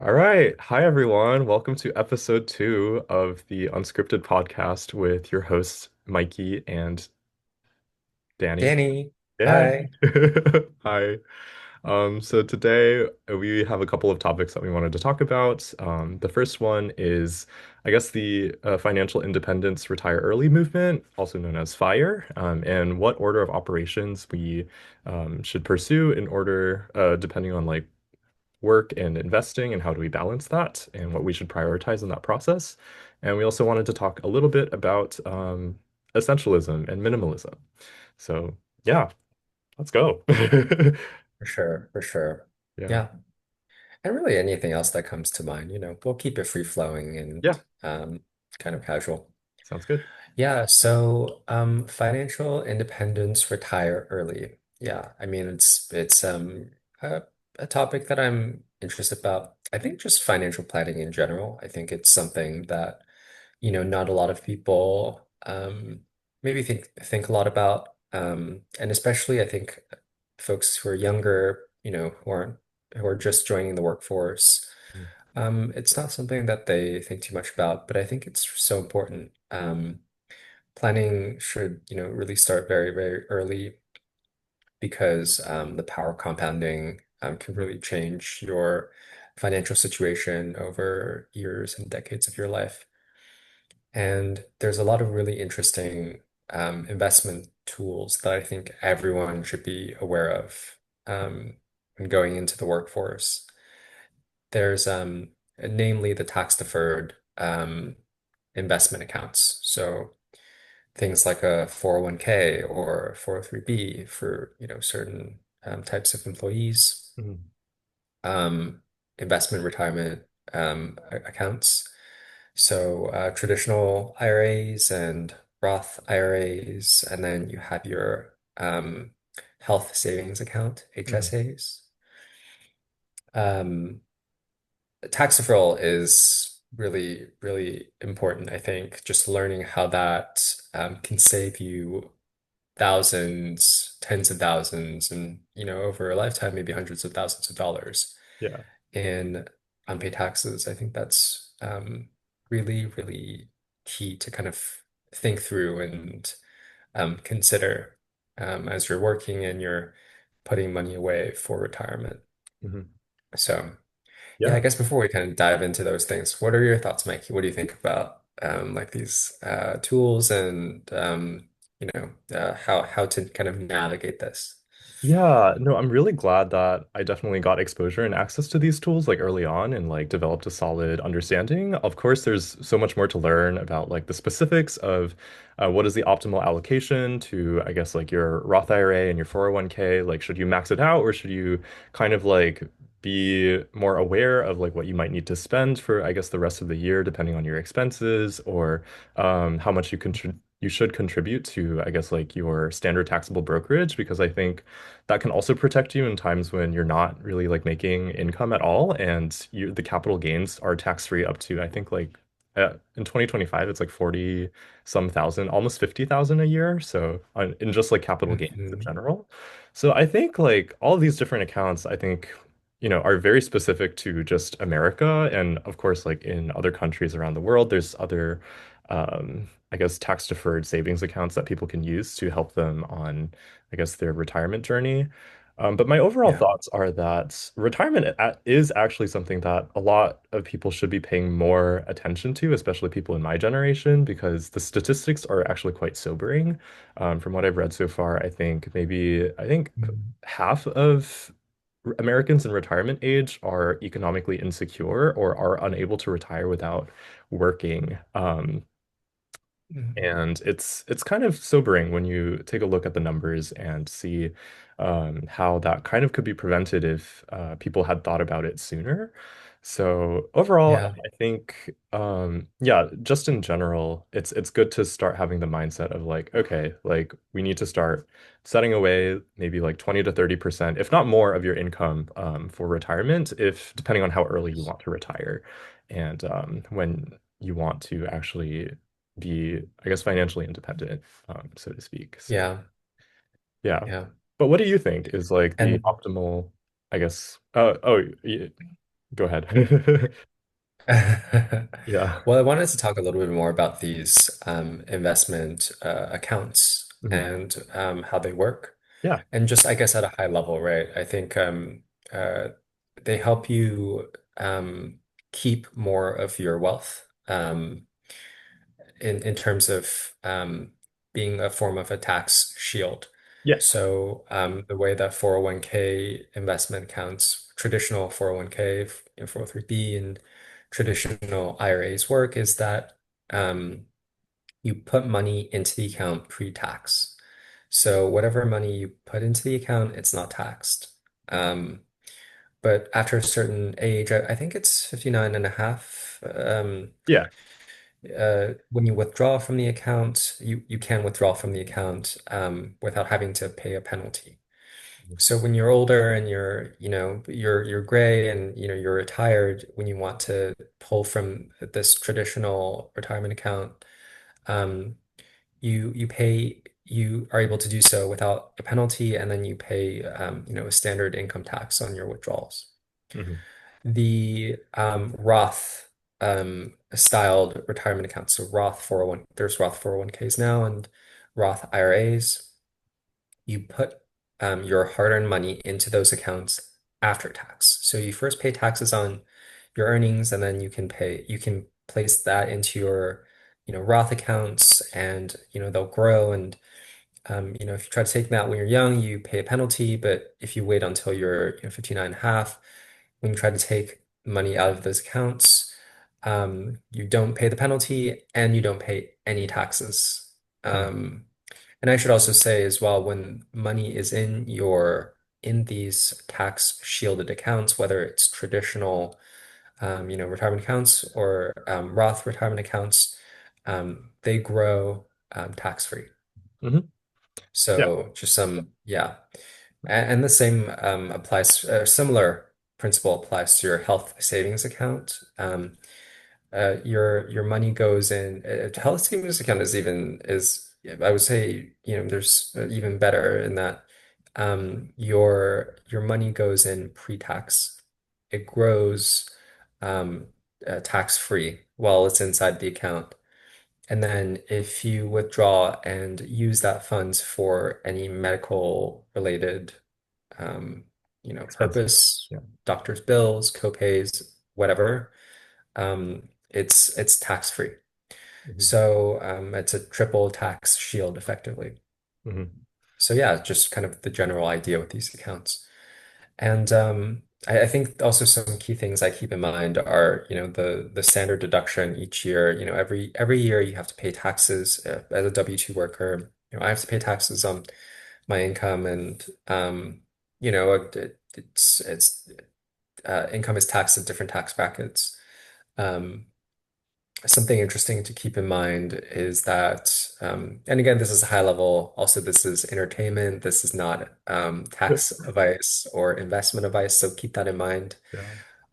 All right. Hi, everyone. Welcome to episode 2 of the Unscripted podcast with your hosts, Mikey and Danny. Danny, Yeah. hi. Hi. So today we have a couple of topics that we wanted to talk about. The first one is, I guess, the financial independence retire early movement, also known as FIRE, and what order of operations we should pursue in order, depending on like work and investing and how do we balance that and what we should prioritize in that process. And we also wanted to talk a little bit about essentialism and minimalism. So, yeah, let's go. For sure, for sure. Yeah. Yeah. And really anything else that comes to mind, we'll keep it free flowing and Yeah, kind of casual. sounds good. Yeah, so financial independence, retire early. Yeah, I mean it's a, a topic that I'm interested about. I think just financial planning in general. I think it's something that not a lot of people maybe think a lot about. And especially I think folks who are younger, who are just joining the workforce. It's not something that they think too much about, but I think it's so important. Planning should, really start very, very early because the power of compounding can really change your financial situation over years and decades of your life. And there's a lot of really interesting investment tools that I think everyone should be aware of when going into the workforce. There's namely the tax deferred investment accounts. So things like a 401k or 403b for, certain types of employees, Mhm. um, investment retirement accounts. So traditional IRAs and Roth IRAs, and then you have your health savings account, Mhm. HSAs. Um, Tax deferral is really, really important, I think. Just learning how that can save you thousands, tens of thousands, and over a lifetime, maybe hundreds of thousands of dollars Yeah. in unpaid taxes. I think that's really, really key to kind of think through and consider as you're working and you're putting money away for retirement. Mhm. So, yeah, I Yeah. guess before we kind of dive into those things, what are your thoughts, Mikey? What do you think about like these tools and how to kind of navigate this? Yeah, no, I'm really glad that I definitely got exposure and access to these tools like early on and like developed a solid understanding. Of course, there's so much more to learn about like the specifics of what is the optimal allocation to, I guess, like your Roth IRA and your 401k. Like, should you max it out or should you kind of like be more aware of like what you might need to spend for, I guess, the rest of the year, depending on your expenses or how much you should contribute to, I guess, like your standard taxable brokerage, because I think that can also protect you in times when you're not really like making income at all and the capital gains are tax free up to I think like in 2025 it's like 40 some thousand, almost 50,000 a year, so in just like capital gains in Hmm. general. So I think like all of these different accounts I think are very specific to just America, and of course like in other countries around the world there's other I guess tax deferred savings accounts that people can use to help them on, I guess, their retirement journey. But my overall Yeah. thoughts are that retirement is actually something that a lot of people should be paying more attention to, especially people in my generation, because the statistics are actually quite sobering. From what I've read so far, I think Mhm. half of Americans in retirement age are economically insecure or are unable to retire without working. Mhm. And it's kind of sobering when you take a look at the numbers and see how that kind of could be prevented if people had thought about it sooner. So overall, Yeah. I think yeah, just in general, it's good to start having the mindset of like, okay, like we need to start setting away maybe like 20 to 30%, if not more, of your income for retirement, if depending on how early you want to retire and when you want to actually be, I guess, financially independent, so to speak. So Yeah. yeah. Yeah. But what do you think is like the And optimal, I guess, yeah. Go ahead. Yeah. Well, I wanted to talk a little bit more about these investment accounts Mhm. and how they work. Yeah. And just, I guess, at a high level, right? I think uh, they help you keep more of your wealth in terms of being a form of a tax shield. Yes. So the way that 401k investment accounts, traditional 401k, 403b, and traditional IRAs work is that um, you put money into the account pre-tax. So whatever money you put into the account, it's not taxed. Um, but after a certain age, I think it's 59 and a half, Yeah. when you withdraw from the account, you can withdraw from the account without having to pay a penalty. So when you're older and you're gray and you're retired, when you want to pull from this traditional retirement account, um, you are able to do so without a penalty, and then you pay a standard income tax on your withdrawals. Hmm. The Roth styled retirement accounts. So there's Roth 401ks now and Roth IRAs. You put your hard-earned money into those accounts after tax. So you first pay taxes on your earnings, and then you can place that into your, Roth accounts, and they'll grow. And if you try to take them out when you're young, you pay a penalty. But if you wait until you're, 59 and a half, when you try to take money out of those accounts, you don't pay the penalty and you don't pay any taxes. Um, and I should also say as well, when money is in these tax shielded accounts, whether it's traditional, retirement accounts or Roth retirement accounts, they grow tax free. Hmm. Yeah. So just yeah. And the same applies, similar principle applies to your health savings account. Your money goes in. Health savings account I would say, there's even better in that your money goes in pre-tax. It grows tax free while it's inside the account. And then if you withdraw and use that funds for any medical related Expenses. purpose, Yeah. doctor's bills, copays, whatever, it's tax free. Hmm. So it's a triple tax shield effectively. Hmm. So yeah, just kind of the general idea with these accounts. And I think also some key things I keep in mind are, the standard deduction each year. Every year you have to pay taxes as a W-2 worker. I have to pay taxes on my income, and income is taxed at different tax brackets. Um, Something interesting to keep in mind is that, and again, this is high level. Also, this is entertainment. This is not tax advice or investment advice. So keep that in mind, Yeah.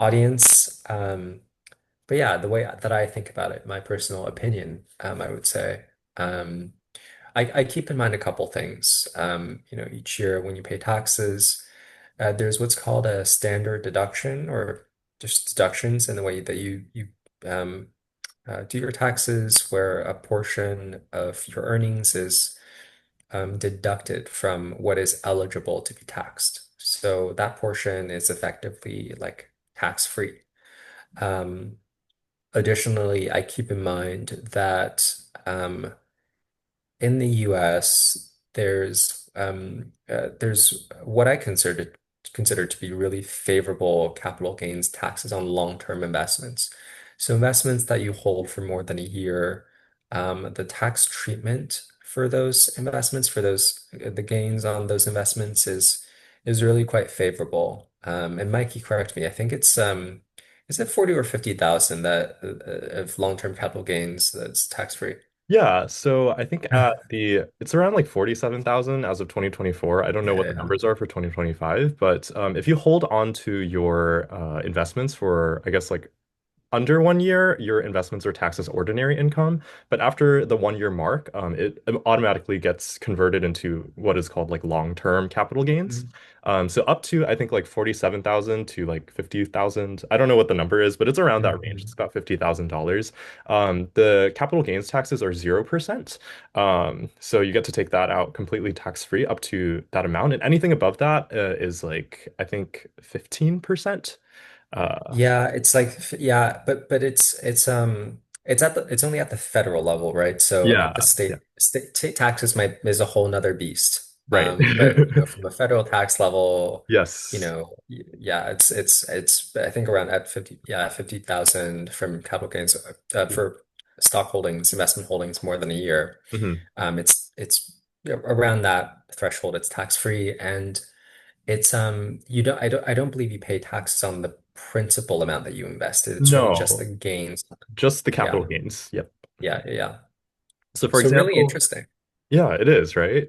audience. But yeah, the way that I think about it, my personal opinion, I would say, um, I keep in mind a couple things. Each year when you pay taxes, there's what's called a standard deduction, or just deductions in the way that you um, do your taxes, where a portion of your earnings is deducted from what is eligible to be taxed. So that portion is effectively like tax free. Um, Additionally, I keep in mind that in the US, there's what I consider to be really favorable capital gains taxes on long-term investments. So investments that you hold for more than a year, the tax treatment for those investments, for the gains on those investments is really quite favorable. And Mikey, correct me, I think is it 40 or 50,000 that of long-term capital gains that's tax free? Yeah, so I think it's around like 47,000 as of 2024. I don't know Yeah, what the yeah. numbers are for 2025, but if you hold on to your investments for, I guess, like under 1 year, your investments are taxed as ordinary income. But after the 1 year mark, it automatically gets converted into what is called like long-term capital gains. Mhm. So up to I think like 47,000 to like 50,000. I don't know what the number is, but it's around that range. It's Mhm. about $50,000. The capital gains taxes are 0%. So you get to take that out completely tax-free up to that amount. And anything above that is like I think 15%. Uh, Yeah, it's like yeah, but it's at the it's only at the federal level, right? So at the yeah, yeah, state taxes might is a whole nother beast. right. But from a federal tax level, Yes. yeah, it's I think around at 50,000 from capital gains for stock holdings, investment holdings more than a year. Hmm. It's around that threshold. It's tax free and it's you don't I don't believe you pay taxes on the principal amount that you invested. It's really just the No, gains. just the capital Yeah. gains. Yep. Yeah. So for So really example, interesting. yeah, it is, right?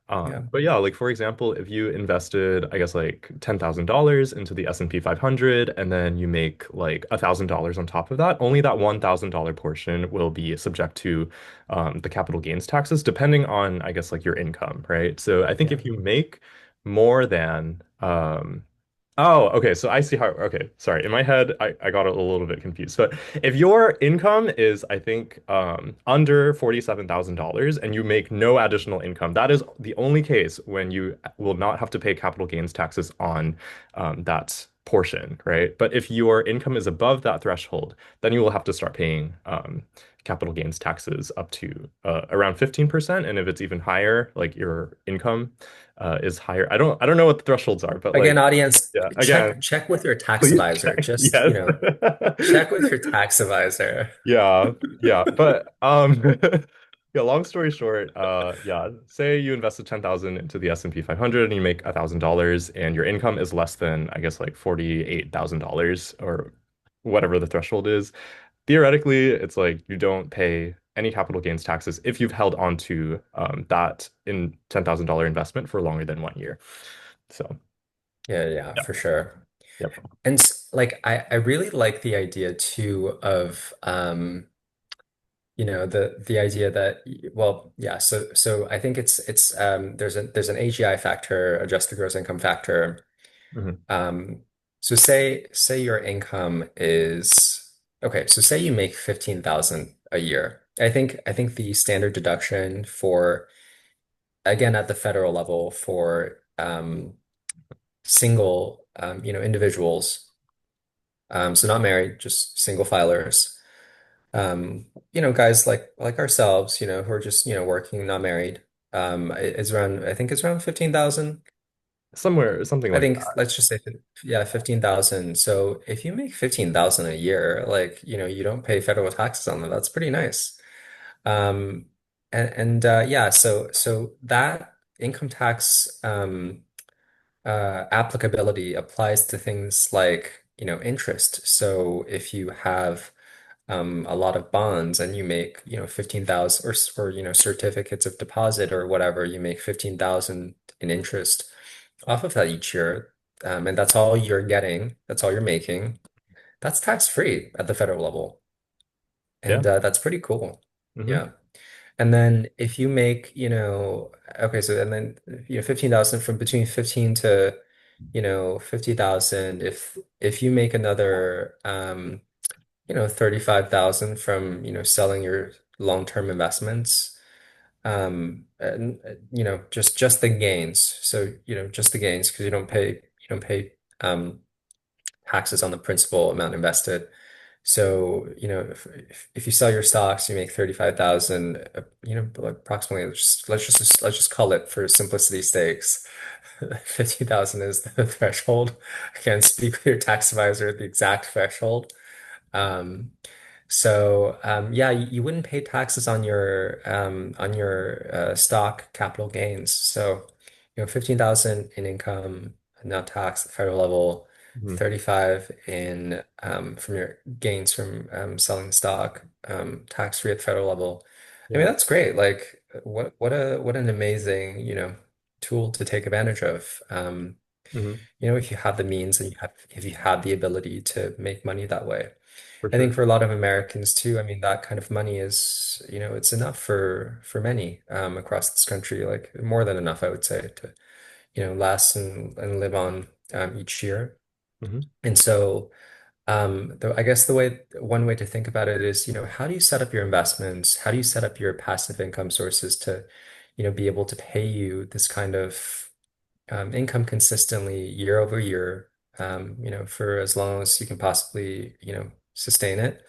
Yeah. But yeah, like for example, if you invested, I guess like $10,000 into the S&P 500 and then you make like $1,000 on top of that, only that $1,000 portion will be subject to the capital gains taxes, depending on, I guess, like your income, right? So I think Yeah. if you make more than oh, okay. So I see how, okay. Sorry. In my head, I got a little bit confused. But if your income is, I think, under $47,000 and you make no additional income, that is the only case when you will not have to pay capital gains taxes on that portion, right? But if your income is above that threshold, then you will have to start paying capital gains taxes up to around 15%. And if it's even higher, like your income is higher. I don't know what the thresholds are, but like Again, audience, yeah, again, check with your tax please advisor. check. Just, Yes. check with your tax advisor. Yeah, yeah. But yeah, long story short, yeah, say you invested 10,000 into the S&P 500 and you make $1,000 and your income is less than, I guess, like $48,000 or whatever the threshold is. Theoretically, it's like you don't pay any capital gains taxes if you've held on to that in $10,000 investment for longer than 1 year. So, Yeah, yeah, for sure. yep. And like I really like the idea too of the idea that well yeah so I think it's there's an AGI factor, adjusted gross income factor. Hmm. um so say your income is okay, so say you make 15,000 a year. I think the standard deduction for, again, at the federal level for single individuals, so not married, just single filers, guys like ourselves, who are just, working, not married, is around, I think it's around 15,000. Somewhere, something I like think that. let's just say, yeah, 15,000. So if you make 15,000 a year, like, you don't pay federal taxes on that. That's pretty nice. Um, and yeah, so that income tax applicability applies to things like, interest. So if you have a lot of bonds and you make, 15,000, or certificates of deposit or whatever, you make 15,000 in interest off of that each year. And that's all you're getting, that's all you're making. That's tax free at the federal level. Yeah. And that's pretty cool. Hmm. Yeah. And then if you make, okay, so and then 15,000, from between 15 to 50,000, if you make another 35,000 from, selling your long-term investments, and just the gains. So, just the gains, because you don't pay taxes on the principal amount invested. So, if you sell your stocks, you make 35,000, like approximately, let's just call it, for simplicity's sakes, 50,000 is the threshold. Again, speak with your tax advisor, the exact threshold. Um, yeah, you wouldn't pay taxes on your stock capital gains. So, 15,000 in income, not taxed at the federal level, Hmm. 35 in from your gains from selling stock, tax free at the federal level. I mean, Yeah. that's great. Like, what an amazing, tool to take advantage of. Hmm. If you have the means and if you have the ability to make money that way. For I think sure. for a lot of Americans too, I mean, that kind of money is, it's enough for many across this country, like more than enough, I would say, to, last and live on each year. Hmm. And so I guess one way to think about it is, how do you set up your investments? How do you set up your passive income sources to, be able to pay you this kind of income consistently year over year, for as long as you can possibly, sustain it,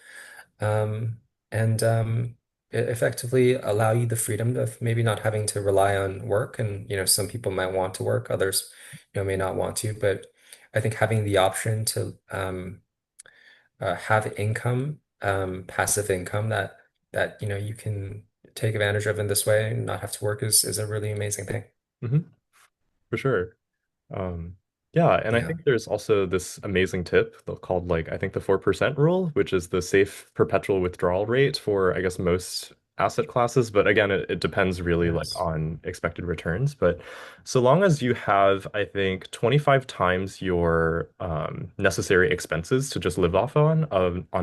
um, and effectively allow you the freedom of maybe not having to rely on work. And, some people might want to work, others, may not want to, but I think having the option to have income, passive income that you can take advantage of in this way and not have to work is a really amazing thing. Hmm. For sure. Um, yeah, and I Yeah. think there's also this amazing tip called like I think the 4% rule, which is the safe perpetual withdrawal rate for I guess most asset classes. But again, it depends really like Yes. on expected returns. But so long as you have, I think, 25 times your necessary expenses to just live off on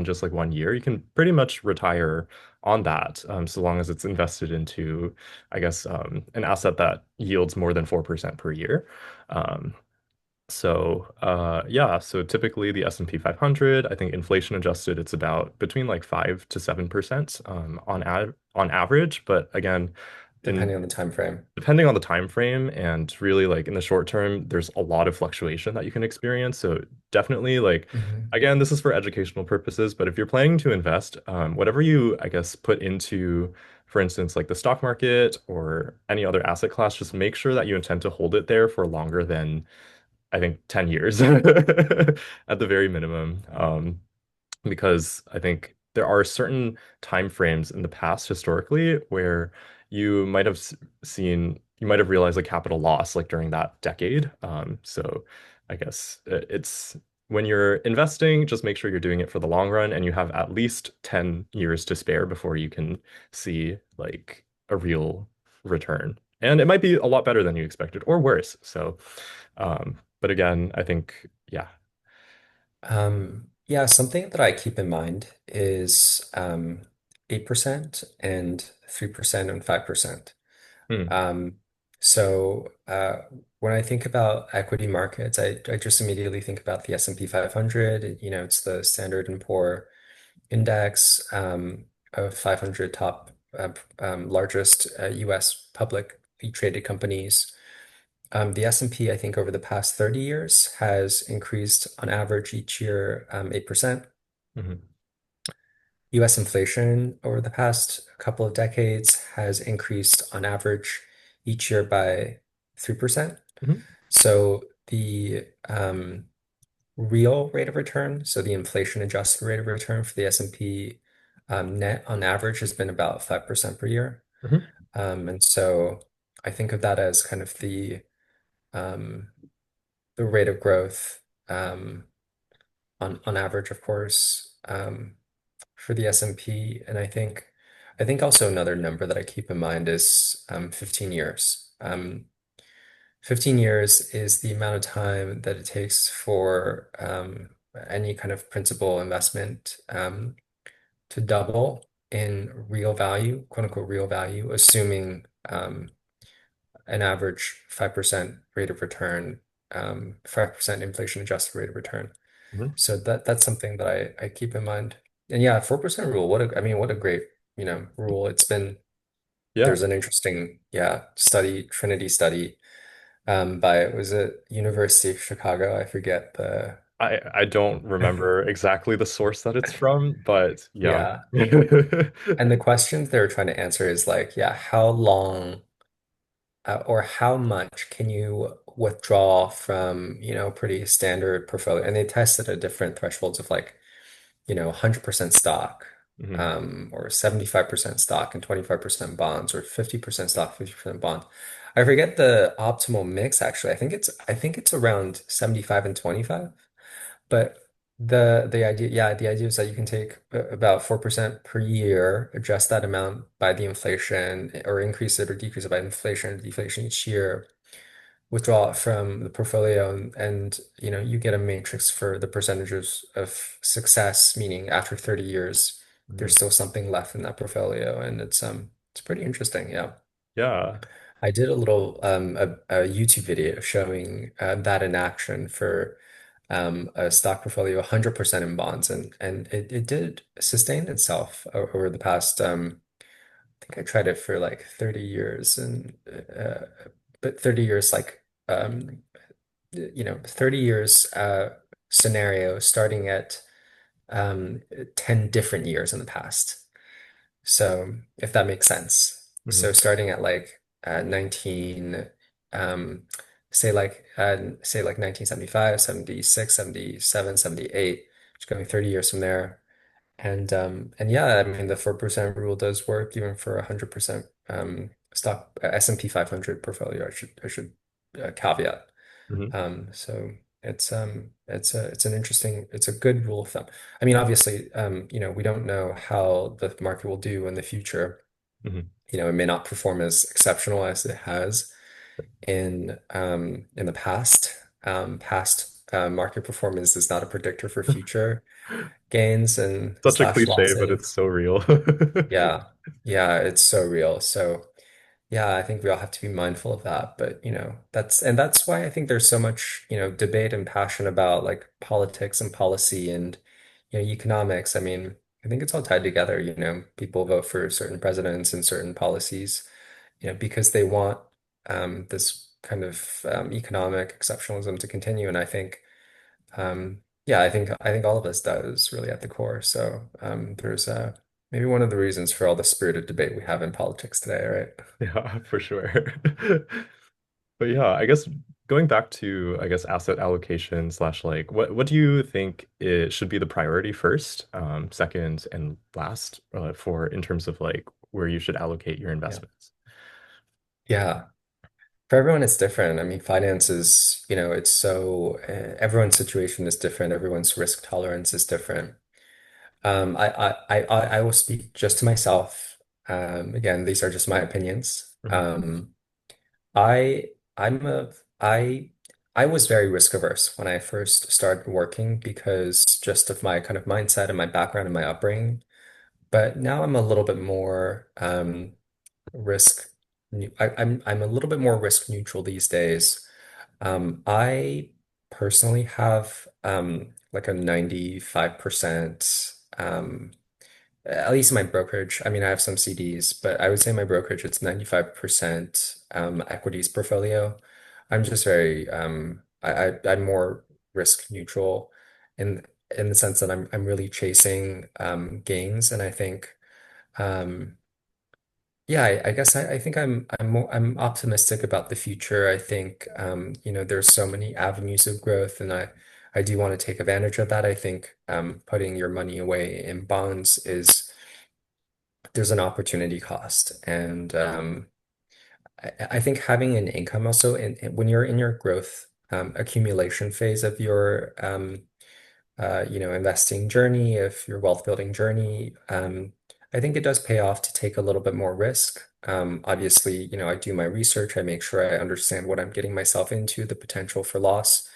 just like 1 year, you can pretty much retire on that. So long as it's invested into, I guess, an asset that yields more than 4% per year. Um, yeah, so typically the S&P 500, I think inflation adjusted, it's about between like 5 to 7% on average. But again, in Depending on the time frame. depending on the time frame and really like in the short term, there's a lot of fluctuation that you can experience. So definitely like Hmm. again, this is for educational purposes, but if you're planning to invest, whatever you, I guess, put into, for instance, like the stock market or any other asset class, just make sure that you intend to hold it there for longer than I think 10 years at the very minimum. Because I think there are certain time frames in the past historically where you might have you might have realized a capital loss like during that decade. So I guess it's when you're investing, just make sure you're doing it for the long run and you have at least 10 years to spare before you can see like a real return. And it might be a lot better than you expected or worse. But again, I think, yeah. Yeah, something that I keep in mind is 8% and 3% and 5%. Hmm. Um, when I think about equity markets, I just immediately think about the S&P 500. It's the Standard and Poor index of 500 top largest US publicly traded companies. The S&P, I think, over the past 30 years has increased on average each year 8%. Hmm. US inflation over the past couple of decades has increased on average each year by 3%. Hmm. So the real rate of return, so the inflation adjusted rate of return for the S&P net on average has been about 5% per year. Hmm. And so I think of that as kind of um, the rate of growth um, on average, of course, for the S&P. And I think also another number that I keep in mind is 15 years. 15 years is the amount of time that it takes for any kind of principal investment to double in real value, quote unquote real value, assuming an average 5% rate of return, 5% inflation adjusted rate of return. Hmm. So that's something that I keep in mind. And yeah, 4% rule. I mean, what a great, rule. Yeah, There's an interesting, yeah, Trinity study by, was it University of Chicago? I forget the, I don't remember exactly the source that it's from, but yeah. yeah. And the questions they were trying to answer is like, yeah, how long or how much can you withdraw from, pretty standard portfolio? And they tested at different thresholds of like, 100% stock, Hmm. or 75% stock and 25% bonds, or 50% stock, 50% bond. I forget the optimal mix actually. I think it's around 75 and 25. But the idea, yeah, the idea is that you can take about 4% per year, adjust that amount by the inflation, or increase it or decrease it by inflation or deflation each year, withdraw it from the portfolio and you get a matrix for the percentages of success, meaning after 30 years, there's Mhm. still something left in that portfolio. And it's pretty interesting. Yeah. Yeah. I did a little a YouTube video showing that in action for a stock portfolio 100% in bonds and it did sustain itself over the past I think I tried it for like 30 years and but 30 years like 30 years scenario starting at 10 different years in the past. So if that makes sense. So Mhm. starting at like 19 um say like 1975, 76, 77, 78, just going 30 years from there. And yeah, I mean the 4% rule does work even for 100% stock S&P 500 portfolio. I should caveat. Mhm. So it's an interesting, it's a good rule of thumb. I mean, obviously, we don't know how the market will do in the future. Mhm. It may not perform as exceptional as it has in the past. Past market performance is not a predictor for future gains and Such a slash cliche, but losses. it's so real. Yeah, yeah, it's so real. So. Yeah, I think we all have to be mindful of that. But, that's why I think there's so much, debate and passion about like politics and policy and, economics. I mean, I think it's all tied together, people vote for certain presidents and certain policies, because they want this kind of economic exceptionalism to continue. And I think yeah, I think all of us does really at the core. So there's maybe one of the reasons for all the spirited debate we have in politics today, right? Yeah, for sure. But yeah, I guess going back to, I guess, asset allocation slash like what do you think it should be the priority first, second, and last for in terms of like where you should allocate your Yeah. investments? Yeah. For everyone, it's different. I mean, finance is, it's so everyone's situation is different. Everyone's risk tolerance is different. I will speak just to myself. Again, these are just my opinions. Mhm. I I'm a I was very risk averse when I first started working because just of my kind of mindset and my background and my upbringing. But now I'm a little bit more risk. I'm a little bit more risk neutral these days. I personally have like a 95% at least in my brokerage. I mean, I have some CDs, but I would say my brokerage it's 95% equities portfolio. I'm just very I'm more risk neutral in the sense that I'm really chasing gains and I think yeah, I guess I think I'm optimistic about the future. I think there's so many avenues of growth, and I do want to take advantage of that. I think putting your money away in bonds is there's an opportunity cost, and I think having an income also when you're in your growth accumulation phase of your investing journey, if your wealth building journey, I think it does pay off to take a little bit more risk. Obviously, I do my research, I make sure I understand what I'm getting myself into, the potential for loss,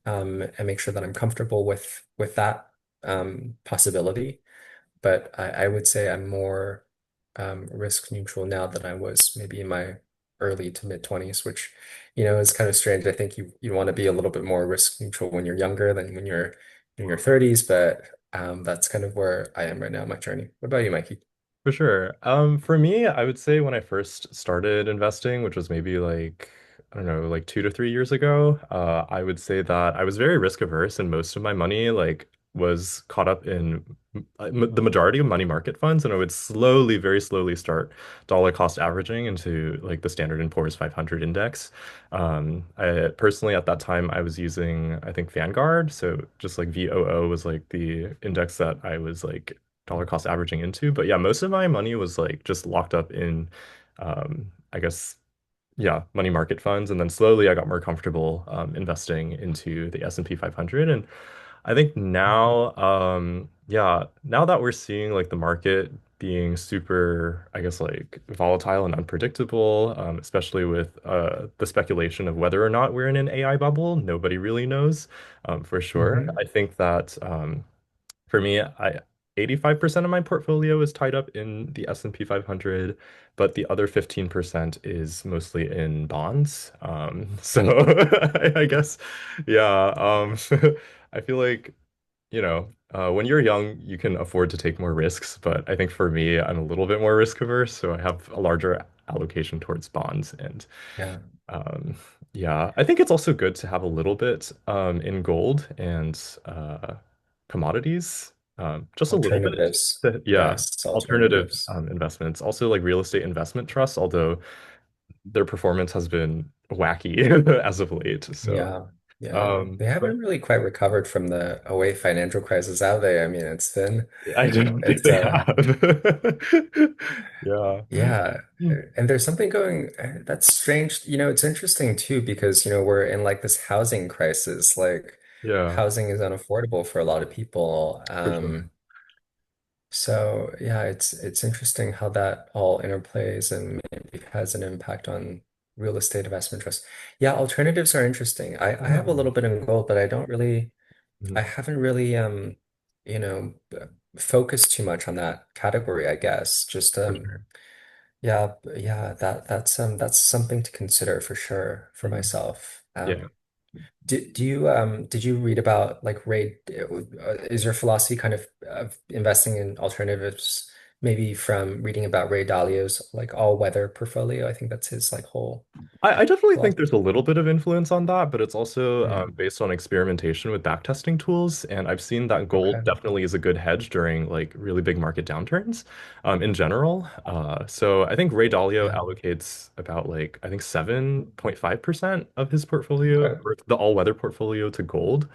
and make sure that I'm comfortable with that possibility. But I would say I'm more risk neutral now than I was maybe in my early to mid 20s, which, is kind of strange. I think you want to be a little bit more risk neutral when you're younger than when you're in your 30s, but that's kind of where I am right now in my journey. What about you, Mikey? For sure. For me, I would say when I first started investing, which was maybe like, I don't know, like 2 to 3 years ago, I would say that I was very risk averse and most of my money like was caught up in the majority of money market funds, and I would slowly, very slowly start dollar cost averaging into like the Standard and Poor's 500 index. Personally at that time I was using I think Vanguard, so just like VOO was like the index that I was like dollar cost averaging into. But yeah, most of my money was like just locked up in, I guess, yeah, money market funds. And then slowly I got more comfortable investing into the S&P 500. And I think now, yeah, now that we're seeing like the market being super, I guess, like volatile and unpredictable, especially with the speculation of whether or not we're in an AI bubble. Nobody really knows, for sure. Hmm. I think that for me, 85% of my portfolio is tied up in the S&P 500, but the other 15% is mostly in bonds. So I guess, yeah, I feel like when you're young, you can afford to take more risks, but I think for me, I'm a little bit more risk averse, so I have a larger allocation towards bonds. And Yeah. um, yeah, I think it's also good to have a little bit in gold and commodities, just a little bit. Alternatives. Yeah, Yes, alternative alternatives. investments, also like real estate investment trusts, although their performance has been wacky as of late. So, Yeah. Yeah. They but haven't really quite recovered from the '08 financial crisis, have they? I mean, I don't think it's they have. Yeah. yeah. And there's something going that's strange. It's interesting too because, we're in like this housing crisis. Like Yeah, housing is unaffordable for a lot of people. for sure. So yeah, it's interesting how that all interplays and maybe has an impact on real estate investment trust. Yeah, alternatives are interesting. I have a Yeah. little bit in gold, but I Mhm. haven't really you know, focused too much on that category, I guess. Just For sure. yeah, yeah, that's something to consider for sure for Mhm. myself. Yeah. Did you read about like Ray? Is your philosophy kind of investing in alternatives, maybe from reading about Ray Dalio's like all weather portfolio? I think that's his like whole I definitely think philosophy. there's a little bit of influence on that, but it's also Mm, based on experimentation with backtesting tools. And I've seen that gold okay. definitely is a good hedge during like really big market downturns in general. So I think Ray Dalio Yeah. allocates about like, I think 7.5% of his portfolio, Okay. or the all-weather portfolio to gold.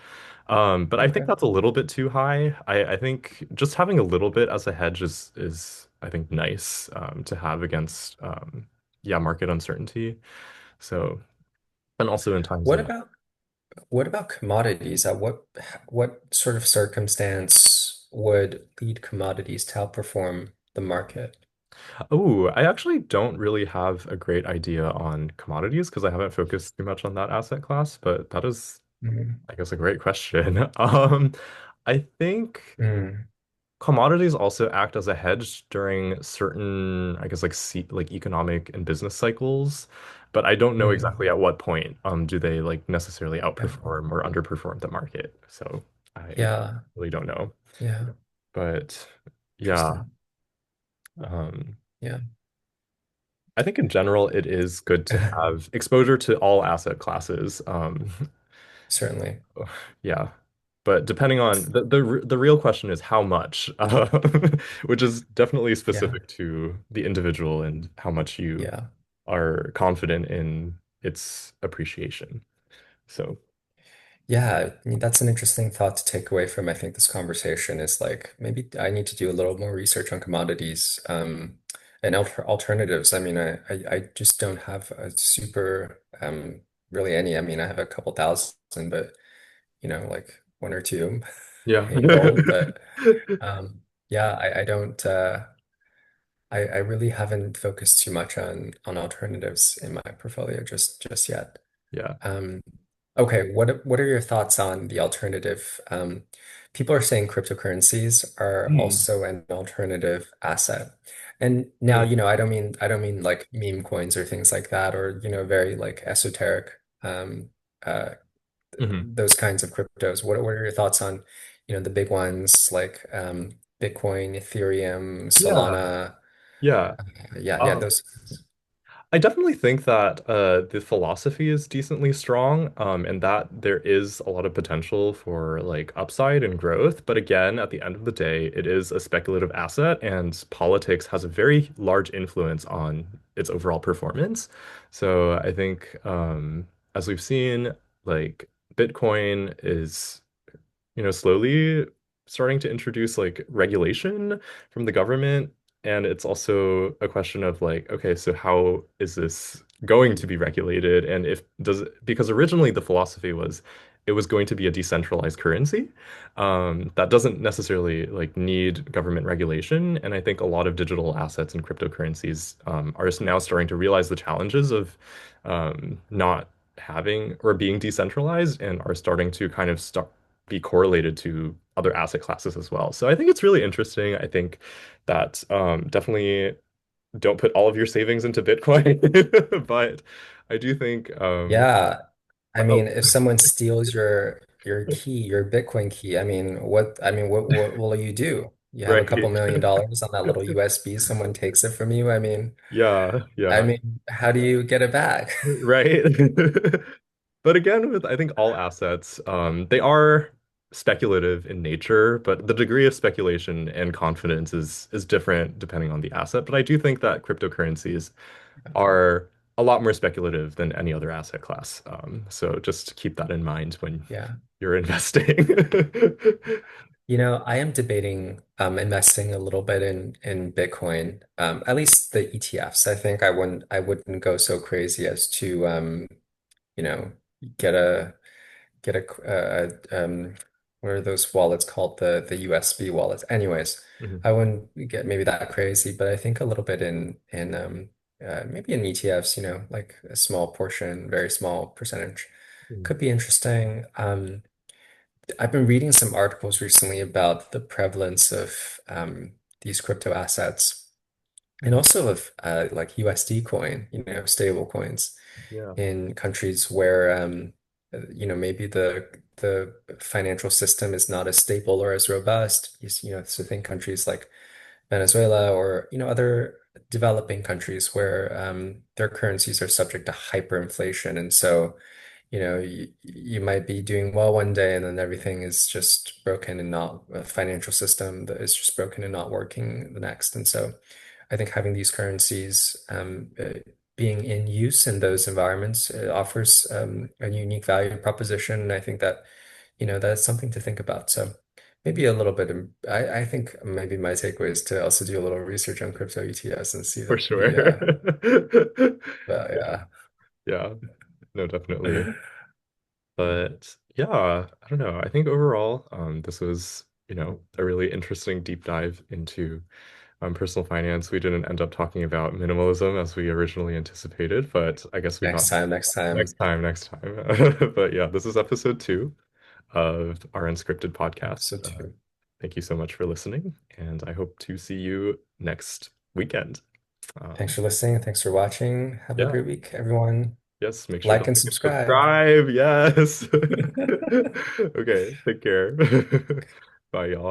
But I think Okay. that's a little bit too high. I think just having a little bit as a hedge is I think nice to have against yeah, market uncertainty. So, and also in times What of, about what about commodities? What sort of circumstance would lead commodities to outperform the market? oh, I actually don't really have a great idea on commodities because I haven't focused too much on that asset class, but that is, Mm, I guess, a great question. I think mm, commodities also act as a hedge during certain, I guess, like economic and business cycles, but I don't know mm. exactly at what point do they like necessarily Yeah. outperform or underperform the market. So I Yeah. really don't know. Yeah. But yeah, Interesting. um, Yeah. I think in general it is good to have exposure to all asset classes. Certainly. Yeah. But depending on the real question is how much, which is definitely Yeah. specific to the individual and how much you Yeah. are confident in its appreciation. So, Yeah. I mean, that's an interesting thought to take away from, I think, this conversation is like maybe I need to do a little more research on commodities, and alternatives. I mean, I just don't have a super, really any. I mean, I have a couple thousand, but, like one or two yeah. in gold. But yeah, I don't, I really haven't focused too much on alternatives in my portfolio just yet. Yeah. Um, okay, what are your thoughts on the alternative? People are saying cryptocurrencies are Hmm. also an alternative asset. And now, Hmm. I don't mean like meme coins or things like that, or very like esoteric uh Hmm. those kinds of cryptos. What are your thoughts on, the big ones like Bitcoin, Ethereum, Yeah. Solana? Yeah. Yeah, Um, those. I definitely think that the philosophy is decently strong, and that there is a lot of potential for like upside and growth. But again, at the end of the day, it is a speculative asset, and politics has a very large influence on its overall performance. So I think, as we've seen, like Bitcoin is slowly starting to introduce like regulation from the government. And it's also a question of like, okay, so how is this going to be regulated? And if does because originally the philosophy was it was going to be a decentralized currency that doesn't necessarily like need government regulation. And I think a lot of digital assets and cryptocurrencies are now starting to realize the challenges of not having or being decentralized and are starting to kind of start be correlated to other asset classes as well. So I think it's really interesting. I think that definitely don't put all of your savings into Bitcoin, but I do think Yeah. I oh mean, if someone steals your key, your Bitcoin key, what will you do? You have a couple right. $1 million on that little USB, someone takes it from you. Yeah, I yeah. mean, how do you get it back? Right. But again, with I think all assets, they are speculative in nature, but the degree of speculation and confidence is different depending on the asset. But I do think that cryptocurrencies are a lot more speculative than any other asset class. So just keep that in mind when Yeah. you're investing. I am debating investing a little bit in Bitcoin, at least the ETFs. I wouldn't go so crazy as to you know, get a get what are those wallets called? The USB wallets. Anyways, Mhm. I wouldn't get maybe that crazy, but I think a little bit in maybe in ETFs, like a small portion, very small percentage Mhm. could be interesting. I've been reading some articles recently about the prevalence of these crypto assets and Mhm. also of like USD coin, stable coins Yeah. in countries where maybe the financial system is not as stable or as robust. So think countries like Venezuela or other developing countries where their currencies are subject to hyperinflation, and so you might be doing well one day and then everything is just broken and not a financial system that is just broken and not working the next. And so I think having these currencies being in use in those environments offers a unique value proposition. And I think that, that's something to think about. So maybe a little bit, I think maybe my takeaway is to also do a little research on crypto ETFs and see For sure. Yeah. yeah. Yeah. No, definitely. But yeah, I don't know. I think overall, this was, a really interesting deep dive into personal finance. We didn't end up talking about minimalism as we originally anticipated, but I guess we got Next next time. time, next time. But yeah, this is episode 2 of our Unscripted podcast. Episode 2. Thank you so much for listening, and I hope to see you next weekend. Thanks Um, for listening. Thanks for watching. Have a yeah, great week, everyone. yes, make sure to Like and like and subscribe. subscribe. Yes. Okay, take care. Bye, y'all.